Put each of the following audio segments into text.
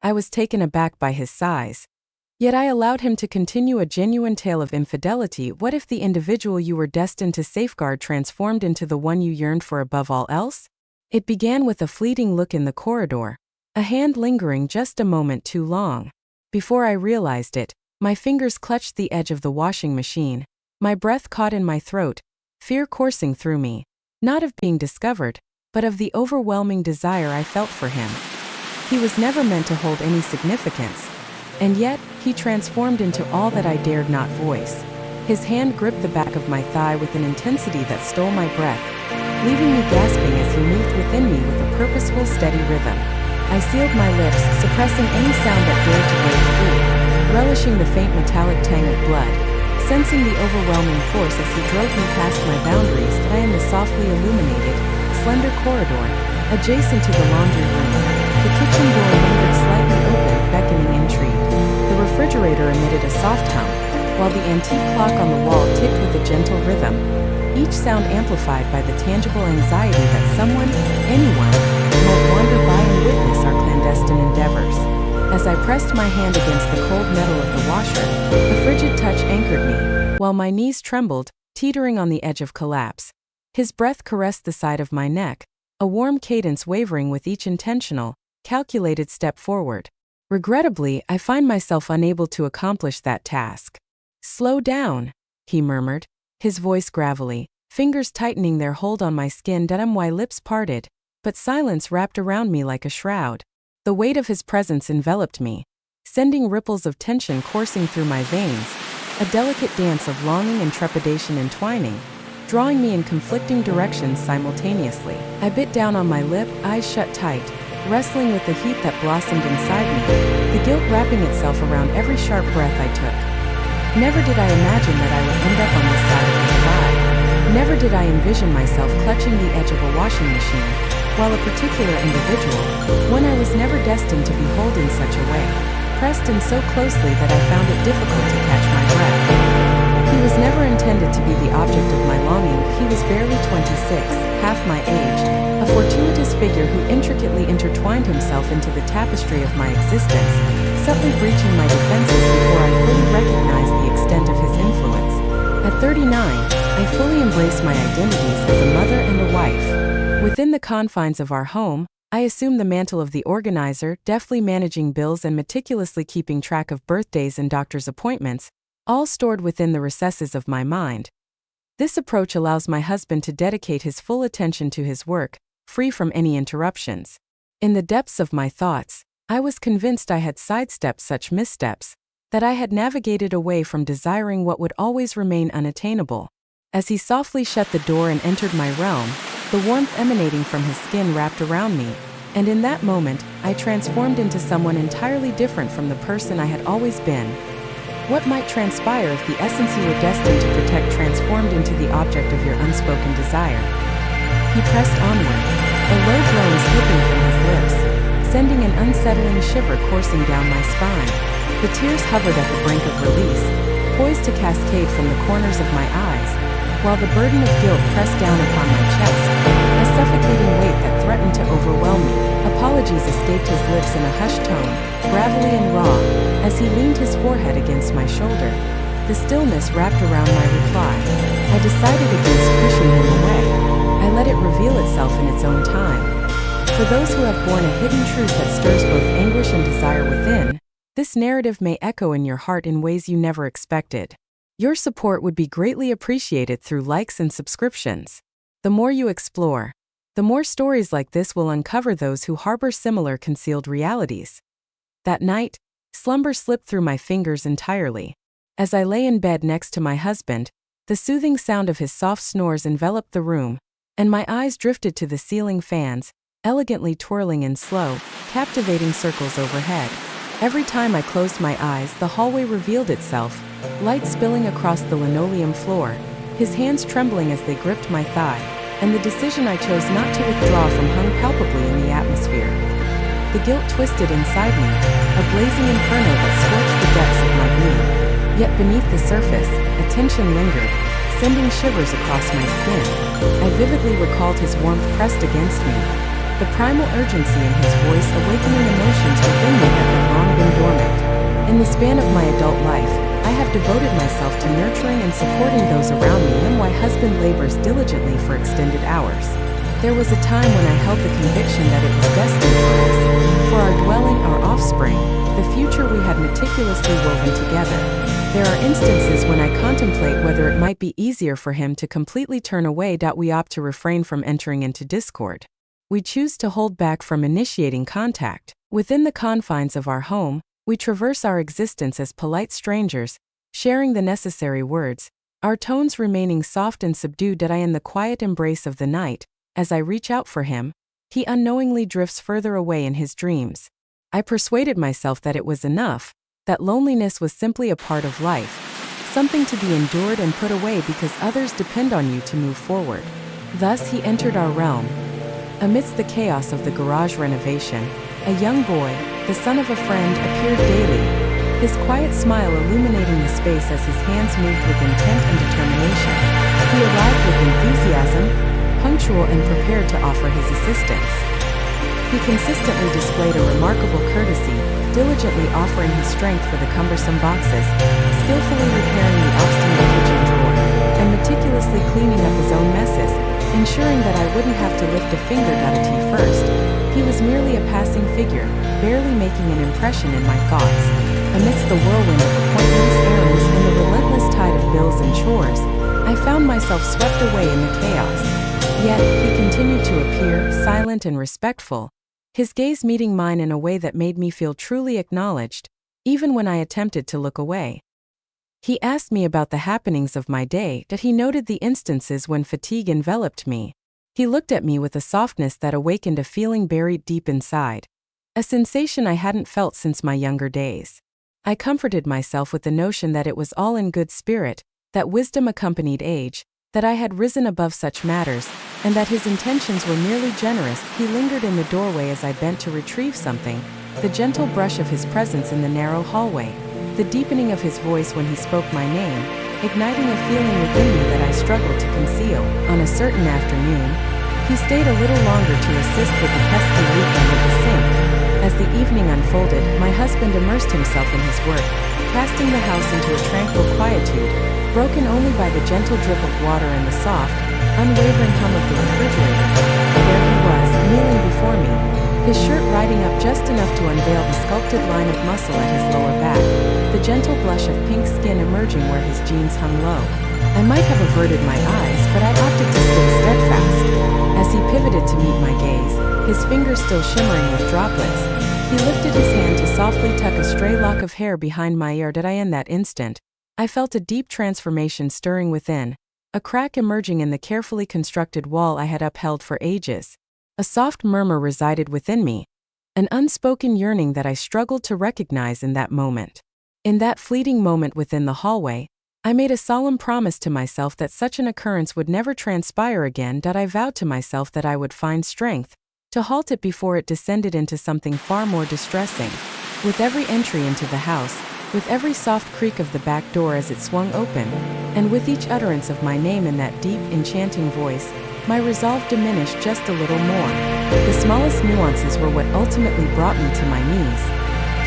I was taken aback by his size. Yet I allowed him to continue a genuine tale of infidelity. What if the individual you were destined to safeguard transformed into the one you yearned for above all else? It began with a fleeting look in the corridor, a hand lingering just a moment too long. Before I realized it, my fingers clutched the edge of the washing machine, my breath caught in my throat, fear coursing through me, not of being discovered, but of the overwhelming desire I felt for him. He was never meant to hold any significance, and yet, he transformed into all that I dared not voice. His hand gripped the back of my thigh with an intensity that stole my breath, leaving me gasping as he moved within me with a purposeful, steady rhythm. I sealed my lips, suppressing any sound that dared to break free, relishing the faint metallic tang of blood, sensing the overwhelming force as he drove me past my boundaries. I in the softly illuminated, slender corridor, adjacent to the laundry room. The kitchen door lingered slightly open, beckoning intrigue. The refrigerator emitted a soft hum, while the antique clock on the wall ticked with a gentle rhythm, each sound amplified by the tangible anxiety that someone, anyone, might wander by and witness our clandestine endeavors. As I pressed my hand against the cold metal of the washer, the frigid touch anchored me, while my knees trembled, teetering on the edge of collapse. His breath caressed the side of my neck, a warm cadence wavering with each intentional, calculated step forward. Regrettably, I find myself unable to accomplish that task. "Slow down," he murmured, his voice gravelly, fingers tightening their hold on my skin. My lips parted, but silence wrapped around me like a shroud. The weight of his presence enveloped me, sending ripples of tension coursing through my veins, a delicate dance of longing and trepidation entwining, drawing me in conflicting directions simultaneously. I bit down on my lip, eyes shut tight, wrestling with the heat that blossomed inside me, the guilt wrapping itself around every sharp breath I took. Never did I imagine that I would end up on this side of the divide. Never did I envision myself clutching the edge of a washing machine, while a particular individual, one I was never destined to behold in such a way, pressed in so closely that I found it difficult to catch my breath. He was never intended to be the object of my longing. He was barely 26, half my age, a fortuitous figure who intricately intertwined himself into the tapestry of my existence, subtly breaching my defenses before I fully recognized the extent of his influence. At 39, I fully embraced my identities as a mother and a wife. Within the confines of our home, I assumed the mantle of the organizer, deftly managing bills and meticulously keeping track of birthdays and doctor's appointments, all stored within the recesses of my mind. This approach allows my husband to dedicate his full attention to his work, free from any interruptions. In the depths of my thoughts, I was convinced I had sidestepped such missteps, that I had navigated away from desiring what would always remain unattainable. As he softly shut the door and entered my realm, the warmth emanating from his skin wrapped around me, and in that moment, I transformed into someone entirely different from the person I had always been. What might transpire if the essence you were destined to protect transformed into the object of your unspoken desire? He pressed onward, a low groan slipping from his lips, sending an unsettling shiver coursing down my spine. The tears hovered at the brink of release, poised to cascade from the corners of my eyes, while the burden of guilt pressed down upon my chest, a suffocating weight that threatened to overwhelm me. Apologies escaped his lips in a hushed tone, gravelly and raw, as he leaned his forehead against my shoulder. The stillness wrapped around my reply. I decided against pushing him away. I let it reveal itself in its own time. For those who have borne a hidden truth that stirs both anguish and desire within, this narrative may echo in your heart in ways you never expected. Your support would be greatly appreciated through likes and subscriptions. The more you explore, the more stories like this will uncover those who harbor similar concealed realities. That night, slumber slipped through my fingers entirely. As I lay in bed next to my husband, the soothing sound of his soft snores enveloped the room, and my eyes drifted to the ceiling fans, elegantly twirling in slow, captivating circles overhead. Every time I closed my eyes, the hallway revealed itself, light spilling across the linoleum floor, his hands trembling as they gripped my thigh, and the decision I chose not to withdraw from hung palpably in the atmosphere. The guilt twisted inside me, a blazing inferno that scorched the depths of my being. Yet beneath the surface, a tension lingered, sending shivers across my skin. I vividly recalled his warmth pressed against me, the primal urgency in his voice awakening emotions within me that had long been dormant. In the span of my adult life, I have devoted myself to nurturing and supporting those around me, and my husband labors diligently for extended hours. There was a time when I held the conviction that it was destined for us, for our dwelling, our offspring, the future we had meticulously woven together. There are instances when I contemplate whether it might be easier for him to completely turn away. We opt to refrain from entering into discord. We choose to hold back from initiating contact. Within the confines of our home, we traverse our existence as polite strangers, sharing the necessary words, our tones remaining soft and subdued. In the quiet embrace of the night, as I reach out for him, he unknowingly drifts further away in his dreams. I persuaded myself that it was enough, that loneliness was simply a part of life, something to be endured and put away because others depend on you to move forward. Thus he entered our realm. Amidst the chaos of the garage renovation, a young boy, the son of a friend, appeared daily, his quiet smile illuminating the space as his hands moved with intent and determination. He arrived with enthusiasm, punctual and prepared to offer his assistance. He consistently displayed a remarkable courtesy, diligently offering his strength for the cumbersome boxes, skillfully repairing the obstinate kitchen drawer, and meticulously cleaning up his own messes, ensuring that I wouldn't have to lift a finger. At first, he was merely a passing figure, barely making an impression in my thoughts. Amidst the whirlwind of appointments, errands, and the relentless tide of bills and chores, I found myself swept away in the chaos. Yet, he continued to appear, silent and respectful, his gaze meeting mine in a way that made me feel truly acknowledged, even when I attempted to look away. He asked me about the happenings of my day. He noted the instances when fatigue enveloped me. He looked at me with a softness that awakened a feeling buried deep inside, a sensation I hadn't felt since my younger days. I comforted myself with the notion that it was all in good spirit, that wisdom accompanied age, that I had risen above such matters, and that his intentions were merely generous. He lingered in the doorway as I bent to retrieve something, the gentle brush of his presence in the narrow hallway, the deepening of his voice when he spoke my name, igniting a feeling within me that I struggled to conceal. On a certain afternoon, he stayed a little longer to assist with the pesky leak under the sink. As the evening unfolded, my husband immersed himself in his work, casting the house into a tranquil quietude, broken only by the gentle drip of water and the soft, unwavering hum of the refrigerator. There he was, kneeling before me, his shirt riding up just enough to unveil the sculpted line of muscle at his lower back, the gentle blush of pink skin emerging where his jeans hung low. I might have averted my eyes, but I opted to stick steadfast. As he pivoted to meet my gaze, his fingers still shimmering with droplets, he lifted his hand to softly tuck a stray lock of hair behind my ear. In that instant, I felt a deep transformation stirring within, a crack emerging in the carefully constructed wall I had upheld for ages. A soft murmur resided within me, an unspoken yearning that I struggled to recognize in that moment. In that fleeting moment within the hallway, I made a solemn promise to myself that such an occurrence would never transpire again. I vowed to myself that I would find strength to halt it before it descended into something far more distressing. With every entry into the house, with every soft creak of the back door as it swung open, and with each utterance of my name in that deep, enchanting voice, my resolve diminished just a little more. The smallest nuances were what ultimately brought me to my knees.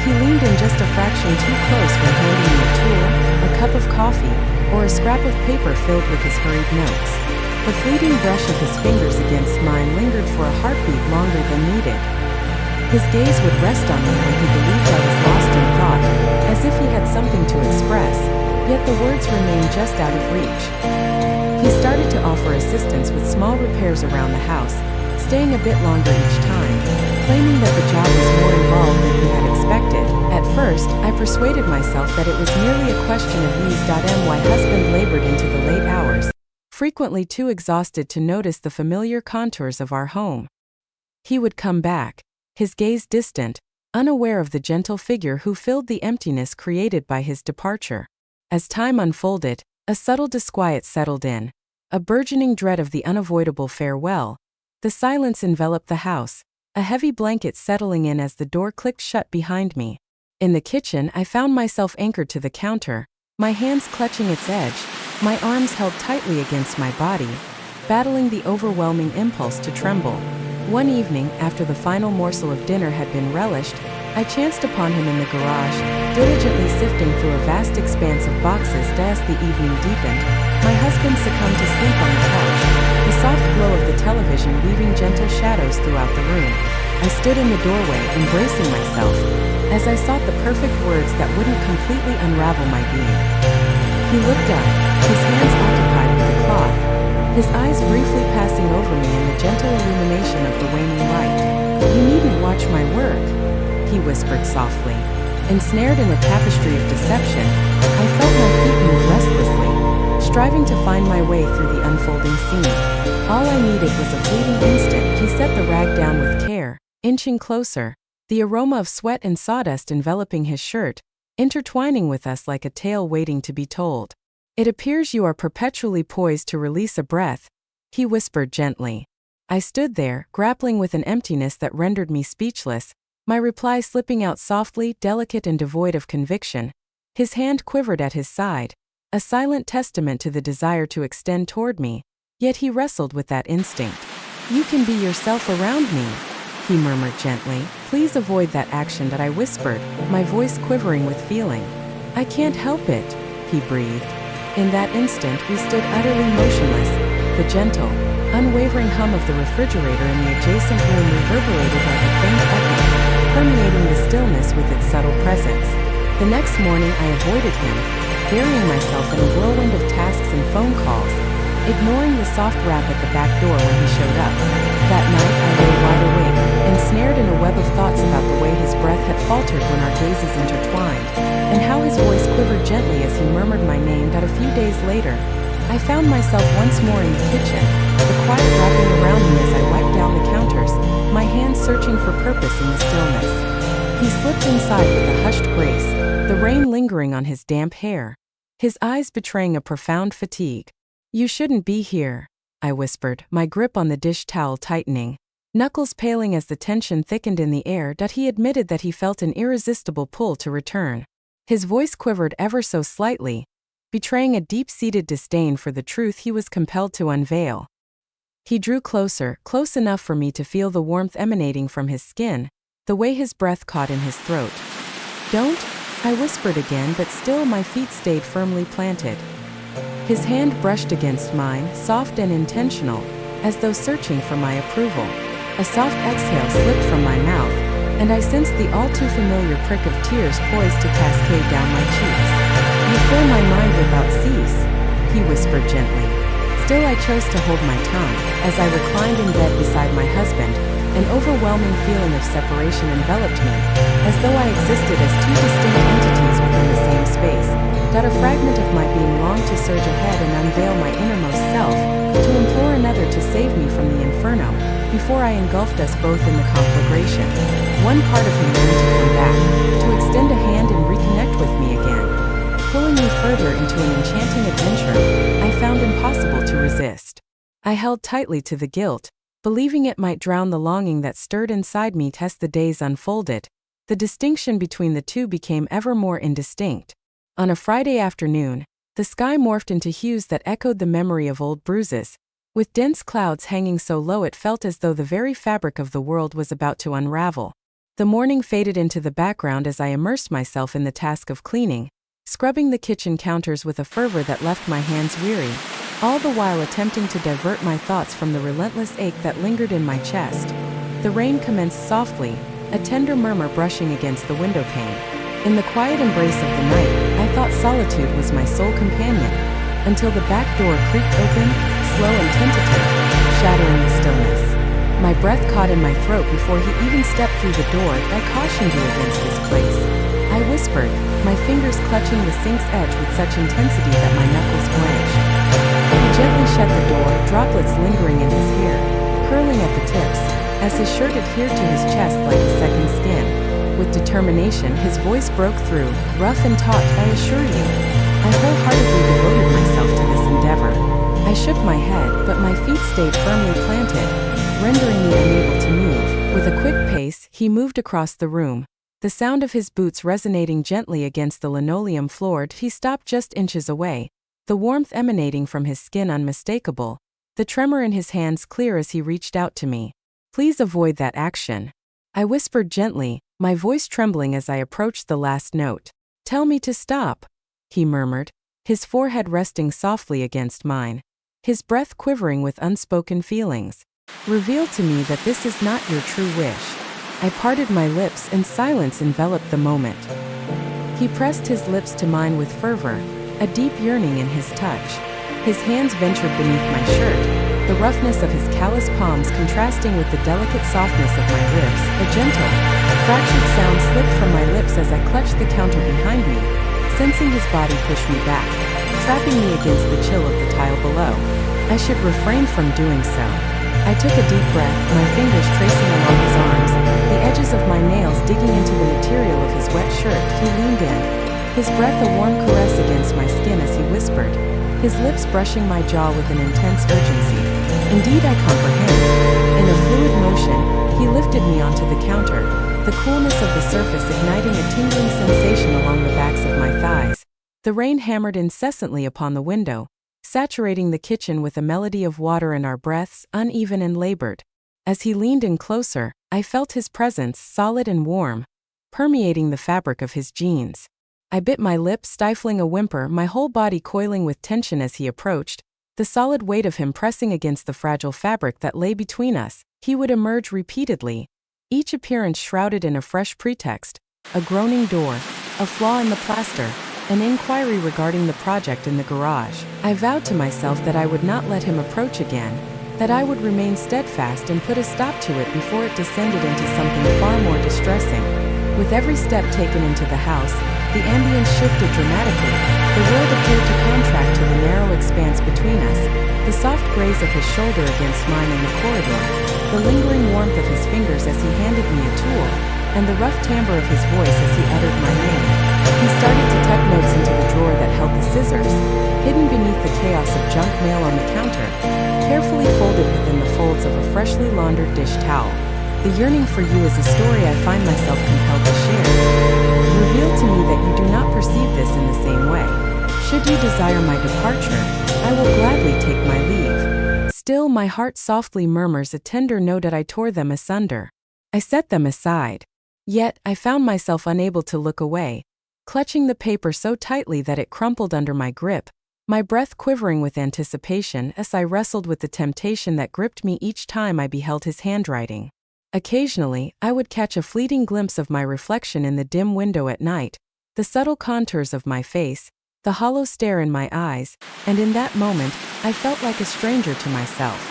He leaned in just a fraction too close when handing me a tool, a cup of coffee, or a scrap of paper filled with his hurried notes. The fleeting brush of his fingers against mine lingered for a heartbeat longer than needed. His gaze would rest on me when he believed I was lost in thought, as if he had something to express, yet the words remained just out of reach. He started to offer assistance with small repairs around the house, staying a bit longer each time, claiming that the job was more involved than he had expected. At first, I persuaded myself that it was merely a question of ease. My husband labored into the late hours, frequently too exhausted to notice the familiar contours of our home. He would come back, his gaze distant, unaware of the gentle figure who filled the emptiness created by his departure. As time unfolded, a subtle disquiet settled in, a burgeoning dread of the unavoidable farewell. The silence enveloped the house, a heavy blanket settling in as the door clicked shut behind me. In the kitchen, I found myself anchored to the counter, my hands clutching its edge, my arms held tightly against my body, battling the overwhelming impulse to tremble. One evening, after the final morsel of dinner had been relished, I chanced upon him in the garage, diligently sifting through a vast expanse of boxes. As the evening deepened, my husband succumbed to sleep on the couch, the soft glow of the television weaving gentle shadows throughout the room. I stood in the doorway, embracing myself, as I sought the perfect words that wouldn't completely unravel my being. He looked up, his hands occupied with the cloth, his eyes briefly passing over me in the gentle illumination of the waning light. "You needn't watch my work," he whispered softly. Ensnared in a tapestry of deception, I felt my feet move restlessly, striving to find my way through the unfolding scene. All I needed was a fleeting instant. He set the rag down with care, inching closer, the aroma of sweat and sawdust enveloping his shirt, intertwining with us like a tale waiting to be told. "It appears you are perpetually poised to release a breath," he whispered gently. I stood there, grappling with an emptiness that rendered me speechless, my reply slipping out softly, delicate and devoid of conviction. His hand quivered at his side, a silent testament to the desire to extend toward me, yet he wrestled with that instinct. "You can be yourself around me," he murmured gently. "Please avoid that action," that I whispered, my voice quivering with feeling. "I can't help it," he breathed. In that instant we stood utterly motionless, the gentle, unwavering hum of the refrigerator in the adjacent room reverberated like a faint echo, permeating the stillness with its subtle presence. The next morning I avoided him, burying myself in a whirlwind of tasks and phone calls, ignoring the soft rap at the back door when he showed up. That night I lay wide awake, ensnared in a web of thoughts about the way his breath had faltered when our gazes intertwined, and how his voice quivered gently as he murmured my name. That a few days later, I found myself once more in the kitchen, the quiet wrapping around me as I wiped down the counters, my hands searching for purpose in the stillness. He slipped inside with a hushed grace, the rain lingering on his damp hair, his eyes betraying a profound fatigue. "You shouldn't be here," I whispered, my grip on the dish towel tightening, knuckles paling as the tension thickened in the air. He admitted that he felt an irresistible pull to return. His voice quivered ever so slightly, betraying a deep-seated disdain for the truth he was compelled to unveil. He drew closer, close enough for me to feel the warmth emanating from his skin, the way his breath caught in his throat. "Don't," I whispered again, but still my feet stayed firmly planted. His hand brushed against mine, soft and intentional, as though searching for my approval. A soft exhale slipped from my mouth, and I sensed the all-too-familiar prick of tears poised to cascade down my cheeks. "You fill my mind without cease," he whispered gently. Still I chose to hold my tongue, as I reclined in bed beside my husband. An overwhelming feeling of separation enveloped me, as though I existed as two distinct entities within the same space. That a fragment of my being longed to surge ahead and unveil my innermost self, to implore another to save me from the inferno, before I engulfed us both in the conflagration. One part of him yearned to come back, to extend a hand and reconnect with me again, pulling me further into an enchanting adventure I found impossible to resist. I held tightly to the guilt, believing it might drown the longing that stirred inside me. As the days unfolded, the distinction between the two became ever more indistinct. On a Friday afternoon, the sky morphed into hues that echoed the memory of old bruises. With dense clouds hanging so low it felt as though the very fabric of the world was about to unravel. The morning faded into the background as I immersed myself in the task of cleaning, scrubbing the kitchen counters with a fervor that left my hands weary, all the while attempting to divert my thoughts from the relentless ache that lingered in my chest. The rain commenced softly, a tender murmur brushing against the window pane. In the quiet embrace of the night, I thought solitude was my sole companion, until the back door creaked open, slow and tentative, shattering the stillness. My breath caught in my throat before he even stepped through the door. "I cautioned you against this place," I whispered, my fingers clutching the sink's edge with such intensity that my knuckles blanched. He gently shut the door, droplets lingering in his hair, curling at the tips, as his shirt adhered to his chest like a second skin. With determination, his voice broke through, rough and taut. "I assure you, I wholeheartedly devoted myself to this endeavor." I shook my head, but my feet stayed firmly planted, rendering me unable to move. With a quick pace, he moved across the room, the sound of his boots resonating gently against the linoleum floor. He stopped just inches away, the warmth emanating from his skin unmistakable, the tremor in his hands clear as he reached out to me. Please avoid that action. I whispered gently, my voice trembling as I approached the last note. Tell me to stop, he murmured, his forehead resting softly against mine, his breath quivering with unspoken feelings. Reveal to me that this is not your true wish. I parted my lips and silence enveloped the moment. He pressed his lips to mine with fervor, a deep yearning in his touch. His hands ventured beneath my shirt, the roughness of his callous palms contrasting with the delicate softness of my ribs. A gentle, fractured sound slipped from my lips as I clutched the counter behind me, sensing his body push me back, trapping me against the chill of the tile below. I should refrain from doing so. I took a deep breath, my fingers tracing along his arms, the edges of my nails digging into the material of his wet shirt. He leaned in, his breath a warm caress against my skin as he whispered, his lips brushing my jaw with an intense urgency. Indeed, I comprehend. In a fluid motion, he lifted me onto the counter, the coolness of the surface igniting a tingling sensation along the backs of my thighs. The rain hammered incessantly upon the window, saturating the kitchen with a melody of water and our breaths, uneven and labored. As he leaned in closer, I felt his presence, solid and warm, permeating the fabric of his jeans. I bit my lip, stifling a whimper, my whole body coiling with tension as he approached, the solid weight of him pressing against the fragile fabric that lay between us. He would emerge repeatedly, each appearance shrouded in a fresh pretext, a groaning door, a flaw in the plaster, an inquiry regarding the project in the garage. I vowed to myself that I would not let him approach again, that I would remain steadfast and put a stop to it before it descended into something far more distressing. With every step taken into the house, the ambience shifted dramatically. The world appeared to contract to the narrow expanse between us, the soft graze of his shoulder against mine in the corridor, the lingering warmth of his fingers as he handed me a tool, and the rough timbre of his voice as he uttered my name. He started to tuck notes into the drawer that held the scissors, hidden beneath the chaos of junk mail on the counter, carefully folded within the folds of a freshly laundered dish towel. The yearning for you is a story I find myself compelled to share. Reveal to me that you do not perceive this in the same way. Should you desire my departure, I will gladly take my leave. Still, my heart softly murmurs a tender no that I tore them asunder. I set them aside. Yet, I found myself unable to look away, clutching the paper so tightly that it crumpled under my grip, my breath quivering with anticipation as I wrestled with the temptation that gripped me each time I beheld his handwriting. Occasionally, I would catch a fleeting glimpse of my reflection in the dim window at night, the subtle contours of my face, the hollow stare in my eyes, and in that moment, I felt like a stranger to myself.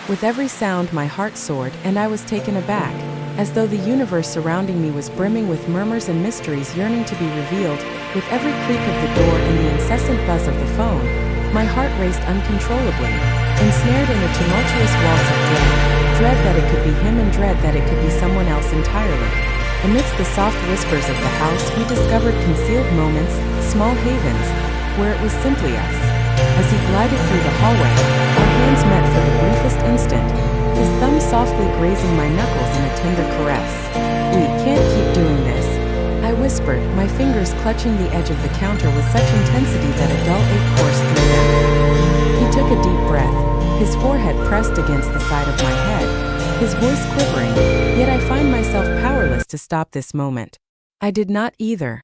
With every sound my heart soared and I was taken aback, as though the universe surrounding me was brimming with murmurs and mysteries yearning to be revealed. With every creak of the door and the incessant buzz of the phone, my heart raced uncontrollably, ensnared in a tumultuous waltz of dread that it could be him and dread that it could be someone else entirely. Amidst the soft whispers of the house, we discovered concealed moments, small havens, where it was simply us. As he glided through the hallway, our hands met for the briefest instant, his thumb softly grazing my knuckles in a tender caress. We can't keep doing this, I whispered, my fingers clutching the edge of the counter with such intensity that a dull ache coursed through them. He took a deep breath, his forehead pressed against the side of my head, his voice quivering, yet I find myself powerless to stop this moment. I did not either.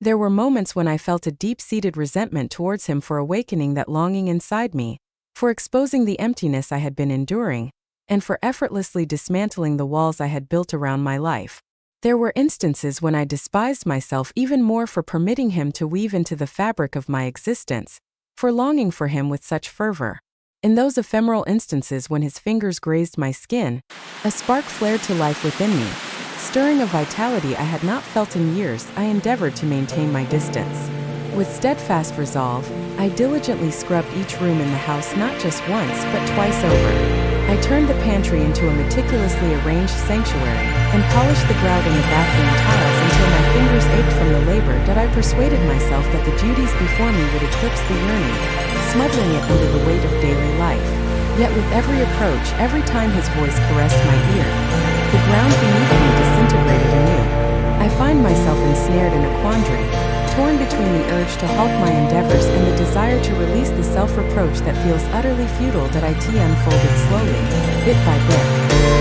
There were moments when I felt a deep-seated resentment towards him for awakening that longing inside me, for exposing the emptiness I had been enduring, and for effortlessly dismantling the walls I had built around my life. There were instances when I despised myself even more for permitting him to weave into the fabric of my existence, for longing for him with such fervor. In those ephemeral instances when his fingers grazed my skin, a spark flared to life within me. Stirring a vitality I had not felt in years, I endeavored to maintain my distance. With steadfast resolve, I diligently scrubbed each room in the house not just once but twice over. I turned the pantry into a meticulously arranged sanctuary and polished the grout in the bathroom tiles until my fingers ached from the labor that I persuaded myself that the duties before me would eclipse the yearning, smothering it under the weight of daily life. Yet with every approach, every time his voice caressed my ear, the ground beneath me disintegrated anew. I find myself ensnared in a quandary, torn between the urge to halt my endeavors and the desire to release the self-reproach that feels utterly futile. That ITM folded slowly, bit by bit.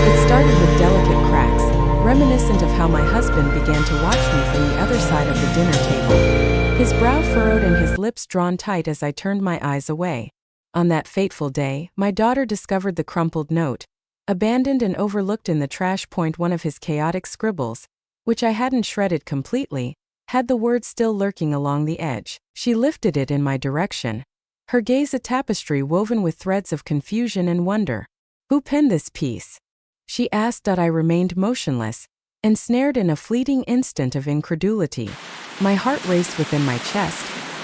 It started with delicate cracks, reminiscent of how my husband began to watch me from the other side of the dinner table. His brow furrowed and his lips drawn tight as I turned my eyes away. On that fateful day, my daughter discovered the crumpled note, abandoned and overlooked in the trash. One of his chaotic scribbles, which I hadn't shredded completely, had the word still lurking along the edge. She lifted it in my direction, her gaze a tapestry woven with threads of confusion and wonder. "Who penned this piece?" she asked. I remained motionless, ensnared in a fleeting instant of incredulity. My heart raced within my chest,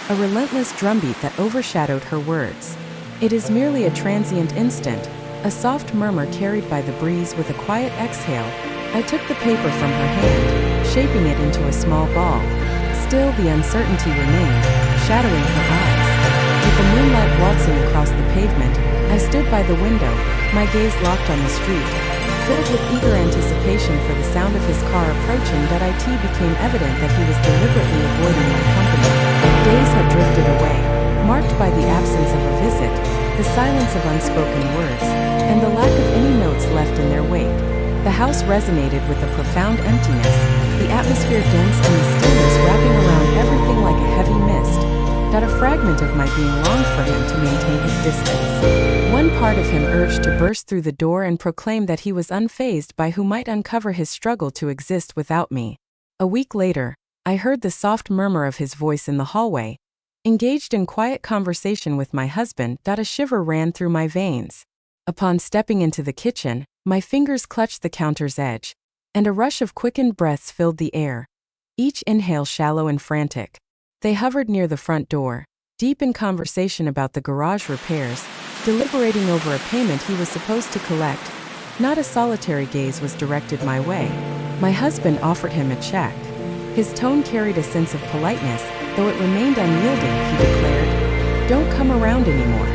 a relentless drumbeat that overshadowed her words. "It is merely a transient instant," a soft murmur carried by the breeze. With a quiet exhale, I took the paper from her hand, shaping it into a small ball. Still, the uncertainty remained, shadowing her eyes. With the moonlight waltzing across the pavement, I stood by the window, my gaze locked on the street, filled with eager anticipation for the sound of his car approaching. It became evident that he was deliberately avoiding my company. Days had drifted away, marked by the absence of a visit, the silence of unspoken words, and the lack of any notes left in their wake. The house resonated with a profound emptiness, the atmosphere dense and the stillness wrapping around everything like a heavy mist. That a fragment of my being longed for him to maintain his distance. One part of him urged to burst through the door and proclaim that he was unfazed by who might uncover his struggle to exist without me. A week later, I heard the soft murmur of his voice in the hallway, engaged in quiet conversation with my husband. A shiver ran through my veins. Upon stepping into the kitchen, my fingers clutched the counter's edge, and a rush of quickened breaths filled the air, each inhale shallow and frantic. They hovered near the front door, deep in conversation about the garage repairs, deliberating over a payment he was supposed to collect. Not a solitary gaze was directed my way. My husband offered him a check. His tone carried a sense of politeness, though it remained unyielding. He declared, "Don't come around anymore.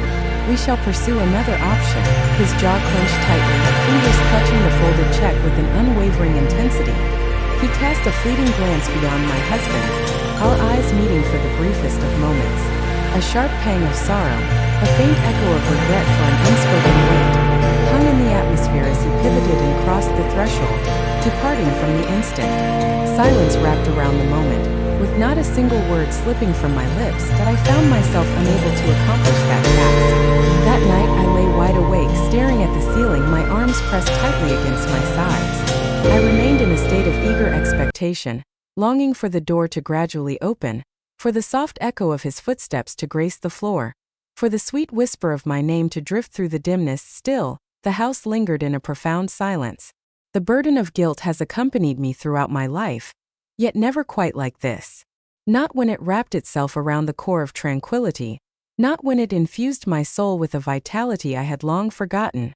We shall pursue another option." His jaw clenched tightly, fingers clutching the folded check with an unwavering intensity. He cast a fleeting glance beyond my husband, our eyes meeting for the briefest of moments. A sharp pang of sorrow, a faint echo of regret for an unspoken weight, hung in the atmosphere as he pivoted and crossed the threshold, departing from the instant. Silence wrapped around the moment, with not a single word slipping from my lips. I found myself unable to accomplish that task. That night I lay wide awake, staring at the ceiling, my arms pressed tightly against my sides. I remained in a state of eager expectation, longing for the door to gradually open, for the soft echo of his footsteps to grace the floor, for the sweet whisper of my name to drift through the dimness. Still, the house lingered in a profound silence. The burden of guilt has accompanied me throughout my life, yet never quite like this. Not when it wrapped itself around the core of tranquility, not when it infused my soul with a vitality I had long forgotten.